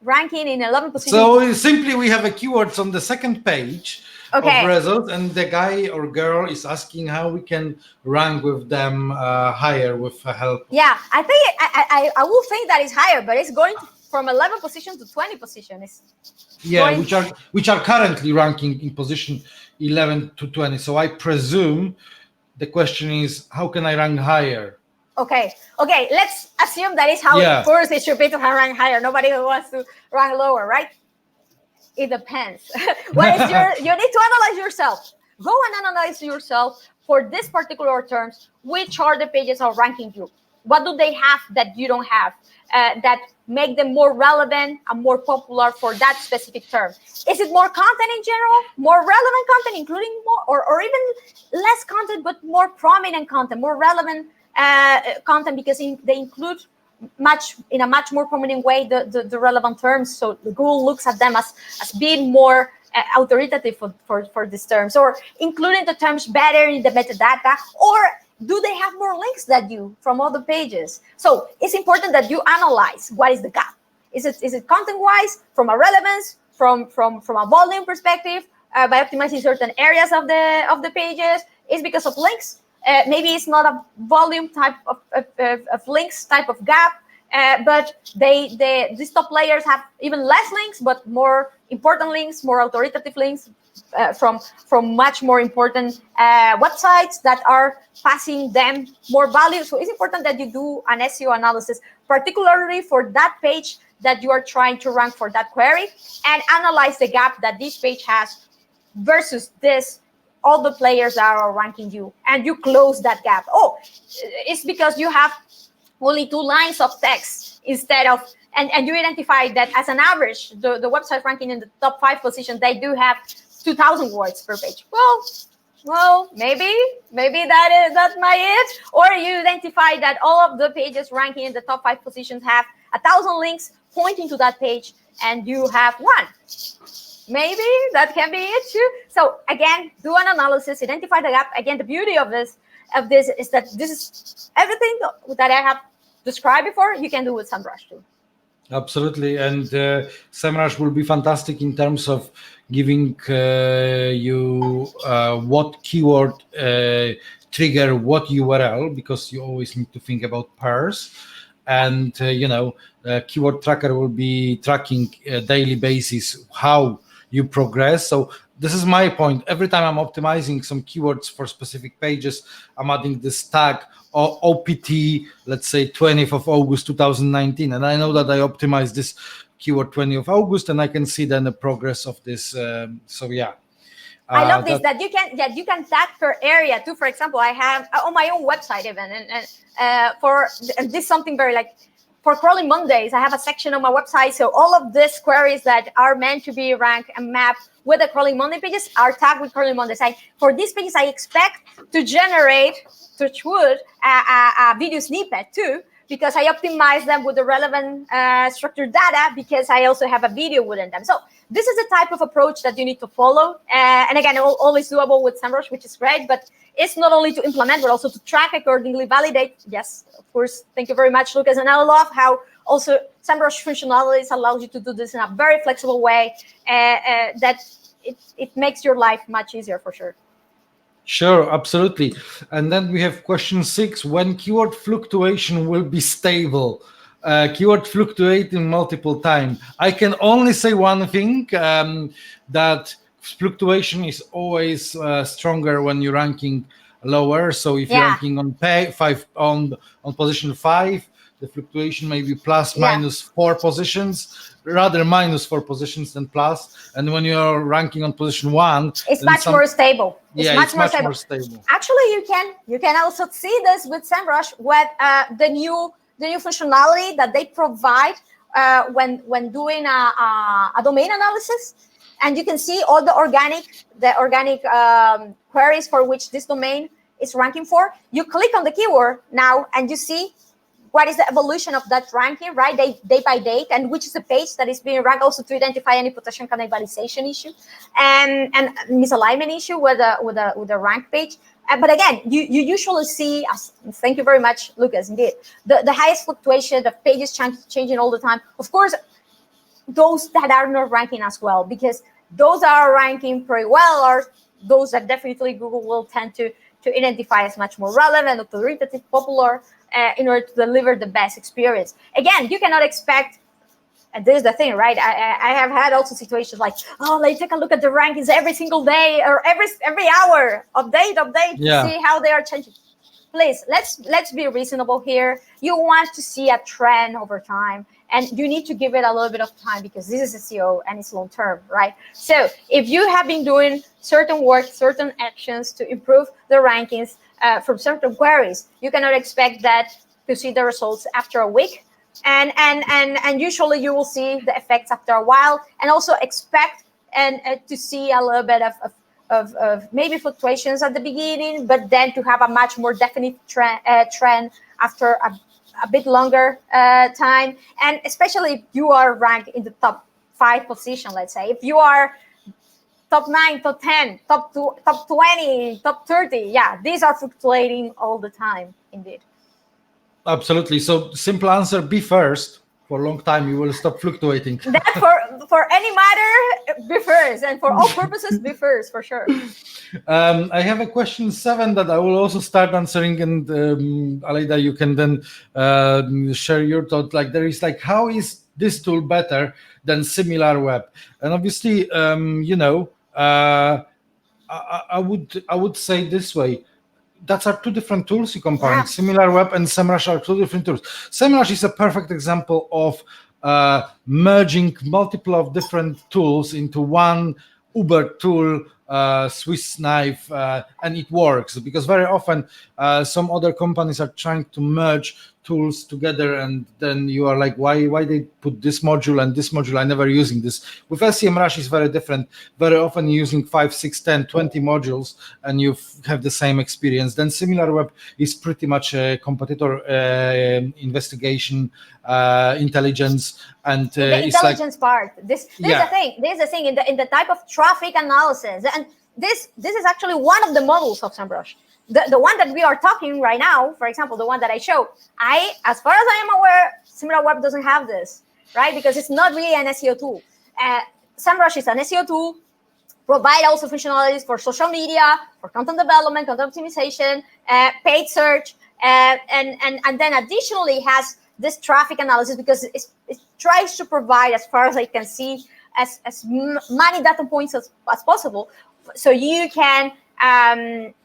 ranking in 11th position? So simply we have a keywords on the second page of results, and the guy or girl is asking how we can rank with them higher with help. Yeah, I think I will think that it's higher, but it's going from 11 position to 20 position. Which are currently ranking in position 11 to 20. So I presume the question is, how can I rank higher? Okay, let's assume that is how of course it should be to rank higher. Nobody wants to rank lower, right? It depends. What is you need to analyze yourself. Go and analyze yourself for this particular terms. Which are the pages are ranking you? What do they have that you don't have that make them more relevant and more popular for that specific term? Is it more content in general, more relevant content, including more, or even less content, but more prominent content, more relevant content, because they include in a much more prominent way the relevant terms, so Google looks at them as being more authoritative for these terms, or including the terms better in the metadata, or do they have more links than you from other pages? So it's important that you analyze what is the gap. Is it content wise, from a relevance, from a volume perspective, by optimizing certain areas of the pages? Is because of links? Maybe it's not a volume type of links type of gap, but these top players have even less links, but more important links, more authoritative links from much more important websites that are passing them more value. So it's important that you do an SEO analysis, particularly for that page that you are trying to rank for that query, and analyze the gap that this page has versus this all the players that are ranking you, and you close that gap. Oh, it's because you have only 2 lines of text instead of, and you identify that as an average, the website ranking in the top 5 position, they do have 2,000 words per page. Well, maybe that's my it. Or you identify that all of the pages ranking in the top 5 positions have 1,000 links pointing to that page, and you have 1. Maybe that can be it too. So again, do an analysis, identify the gap. Again, the beauty of this is that this is everything that I have described before. You can do with SEMrush too. Absolutely, and SEMrush will be fantastic in terms of giving you what keyword trigger what URL, because you always need to think about pairs. And keyword tracker will be tracking daily basis how you progress. So this is my point. Every time I'm optimizing some keywords for specific pages, I'm adding this tag or OPT, let's say 20th of August 2019, and I know that I optimized this keyword 20th of August, and I can see then the progress of this. So yeah. I love this that you can tag per area too. For example, I have on my own website even, and this is something very like for Crawling Mondays. I have a section on my website, so all of these queries that are meant to be ranked and mapped with the Crawling Monday pages are tagged with Crawling Mondays. For these pages, I expect to generate, touch wood, a video snippet too, because I optimize them with the relevant structured data, because I also have a video within them. So this is the type of approach that you need to follow. And again, always doable with SEMrush, which is great, but it's not only to implement, but also to track accordingly, validate. Yes, of course. Thank you very much, Lukasz. And I love how also SEMrush functionalities allows you to do this in a very flexible way that it makes your life much easier for sure. Sure, absolutely. And then we have question 6, when keyword fluctuation will be stable? Keyword fluctuating multiple times. I can only say one thing, that fluctuation is always stronger when you're ranking lower. So if you're ranking on on position 5, the fluctuation may be plus minus 4 positions, rather minus 4 positions than plus. And when you're ranking on position 1, it's much more stable. It's much more stable. Actually, you can also see this with SEMrush with the new functionality that they provide when doing a domain analysis, and you can see all the organic queries for which this domain is ranking for. You click on the keyword now, and you see what is the evolution of that ranking, right? Day by day, and which is the page that is being ranked, also to identify any potential cannibalization issue and misalignment issue with the rank page. But again, you usually see, thank you very much, Lukasz, indeed, the highest fluctuation, the pages changing all the time. Of course, those that are not ranking as well, because those that are ranking pretty well are those that definitely Google will tend to identify as much more relevant, authoritative, popular, in order to deliver the best experience. Again, you cannot expect, and this is the thing, right? I have had also situations like, like take a look at the rankings every single day or every hour, update, to see how they are changing. Please, let's be reasonable here. You want to see a trend over time, and you need to give it a little bit of time, because this is SEO and it's long term, right? So if you have been doing certain work, certain actions to improve the rankings from certain queries, you cannot expect that to see the results after a week. And usually you will see the effects after a while, and also expect to see a little bit of maybe fluctuations at the beginning, but then to have a much more definite trend after a bit longer time. And especially if you are ranked in the top 5 position, let's say, if you are top 9, top 10, top 20, top 30, these are fluctuating all the time, indeed. Absolutely. So simple answer, be first. For a long time, you will stop fluctuating. That for any matter, be first. And for all purposes, be first, for sure. I have a question 7 that I will also start answering. And Aleyda, you can then share your thought. Like, there is like, how is this tool better than SimilarWeb? And obviously, I would say this way. That are 2 different tools you combine. Yeah. SimilarWeb and SEMrush are 2 different tools. SEMrush is a perfect example of merging multiple of different tools into one Uber tool Swiss knife, and it works, because very often some other companies are trying to merge tools together, and then you are like, why they put this module and this module, I never using this. With SEMrush is very different. Very often using 5, 6, 10, 20 modules, and you have the same experience. Then SimilarWeb is pretty much a competitor investigation, intelligence, and the it's intelligence part. This Yeah. is the thing. This is the thing in the type of traffic analysis, and this is actually one of the models of SEMrush. The one that we are talking right now, for example, the one that I show, as far as I am aware, SimilarWeb doesn't have this, right? Because it's not really an SEO tool. SEMrush is an SEO tool, provide also functionalities for social media, for content development, content optimization, paid search, and then additionally has this traffic analysis, because it tries to provide, as far as I can see, as many data points as possible, so you can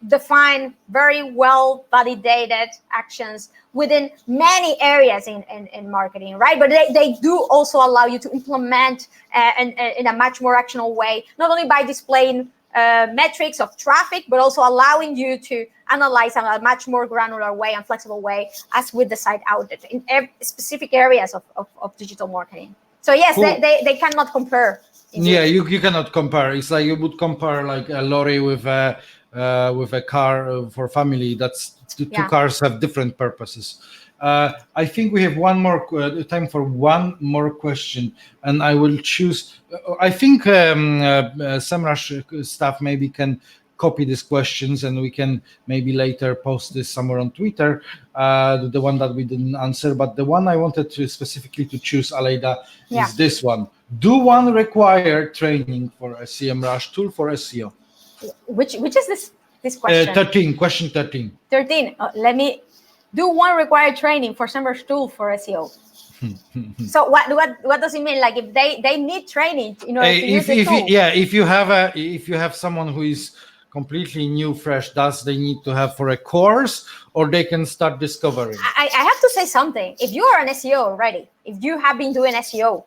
define very well validated actions within many areas in marketing, right? But they do also allow you to implement in a much more actionable way, not only by displaying metrics of traffic, but also allowing you to analyze in a much more granular way and flexible way, as with the site audit in specific areas of digital marketing. So yes, cool. they cannot compare. Yeah, you cannot compare. It's like you would compare like a lorry with a car for family. That's the two cars have different purposes. I think we have one more time for one more question, and I will choose. I think SEMrush staff maybe can copy these questions, and we can maybe later post this somewhere on Twitter, the one that we didn't answer. But the one I wanted to specifically to choose, Aleyda, is this one. Do one require training for a SEMrush tool for SEO? Which is this question? 13, question 13. 13. Let me do one require training for SEMrush tool for SEO. So what does it mean? Like if they need training in order to use the tool? If you have someone who is completely new, fresh, does they need to have for a course, or they can start discovering? I have to say something. If you are an SEO already, if you have been doing SEO,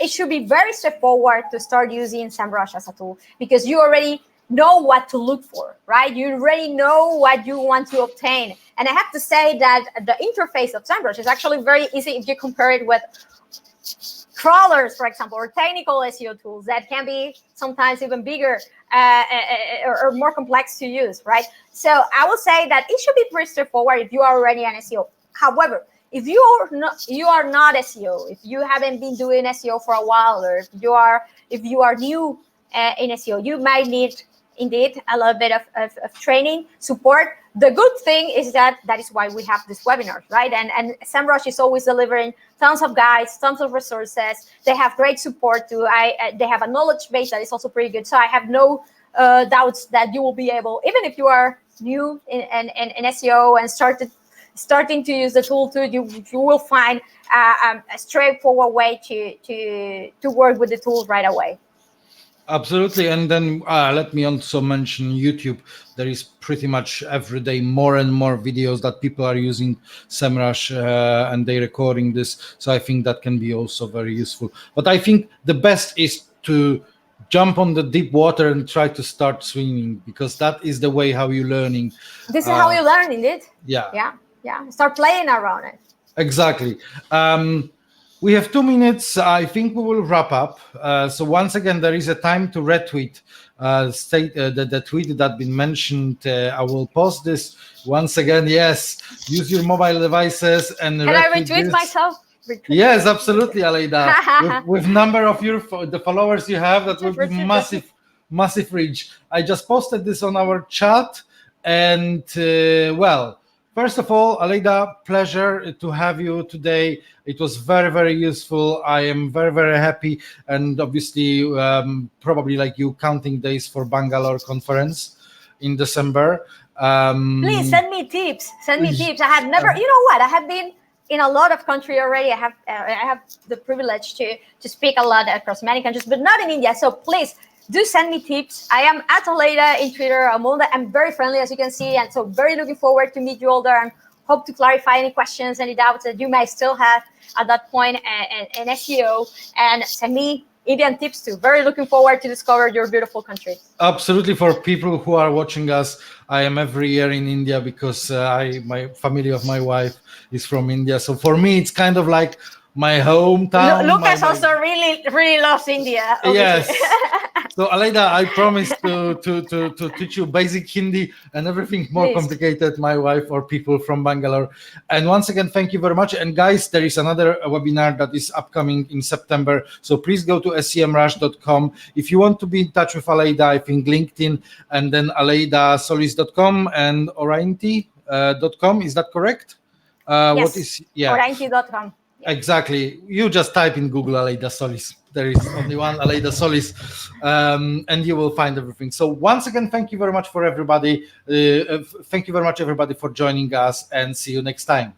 it should be very straightforward to start using SEMrush as a tool, because you already know what to look for, right? You already know what you want to obtain. And I have to say that the interface of SEMrush is actually very easy if you compare it with crawlers, for example, or technical SEO tools that can be sometimes even bigger or more complex to use, right? So I will say that it should be pretty straightforward if you are already an SEO. However, if you are not SEO, if you haven't been doing SEO for a while, or if you are new in SEO, you might need indeed a little bit of training support. The good thing is that is why we have this webinar, right? And SEMrush is always delivering tons of guides, tons of resources. They have great support too. They have a knowledge base that is also pretty good. So I have no doubts that you will be able, even if you are new in SEO and starting to use the tool too, you will find a straightforward way to work with the tool right away. Absolutely. And then let me also mention YouTube. There is pretty much every day more and more videos that people are using SEMrush and they're recording this. So I think that can be also very useful. But I think the best is to jump on the deep water and try to start swimming, because that is the way how you're learning. This is how you learn, indeed. Yeah. Start playing around it. Exactly. We have 2 minutes. I think we will wrap up. So once again, there is a time to retweet the tweet that been mentioned. I will post this once again. Yes, use your mobile devices and retweet. I retweet myself? Yes, absolutely, Aleyda. with number of the followers you have, that will be massive reach. I just posted this on our chat, and well. First of all, Aleyda, pleasure to have you today. It was very, very useful. I am very, very happy. And obviously, probably like you, counting days for Bangalore conference in December. Please send me tips. I have never, you know what? I have been in a lot of countries already. I have the privilege to speak a lot across many countries, but not in India. So please, do send me tips. I am at Aleyda in Twitter. I'm very friendly, as you can see, and so very looking forward to meet you all there, and hope to clarify any questions, any doubts that you might still have at that point in SEO. And send me Indian tips too. Very looking forward to discover your beautiful country. Absolutely. For people who are watching us, I am every year in India because my family of my wife is from India. So for me, it's kind of like my hometown. Lukasz also really loves India. Obviously. Yes. So Aleyda, I promise to teach you basic Hindi and everything more Please. complicated, my wife or people from Bangalore. And once again, thank you very much. And guys, there is another webinar that is upcoming in September. So please go to SEMrush.com. If you want to be in touch with Aleyda, I think LinkedIn, and then aleydasolis.com and orienti.com. Is that correct? Yes. What is, yeah. Orienti.com. Exactly. You just type in Google Aleyda Solis. There is only one Aleyda Solis, and you will find everything. So once again, thank you very much for everybody. Thank you very much, everybody, for joining us, and see you next time.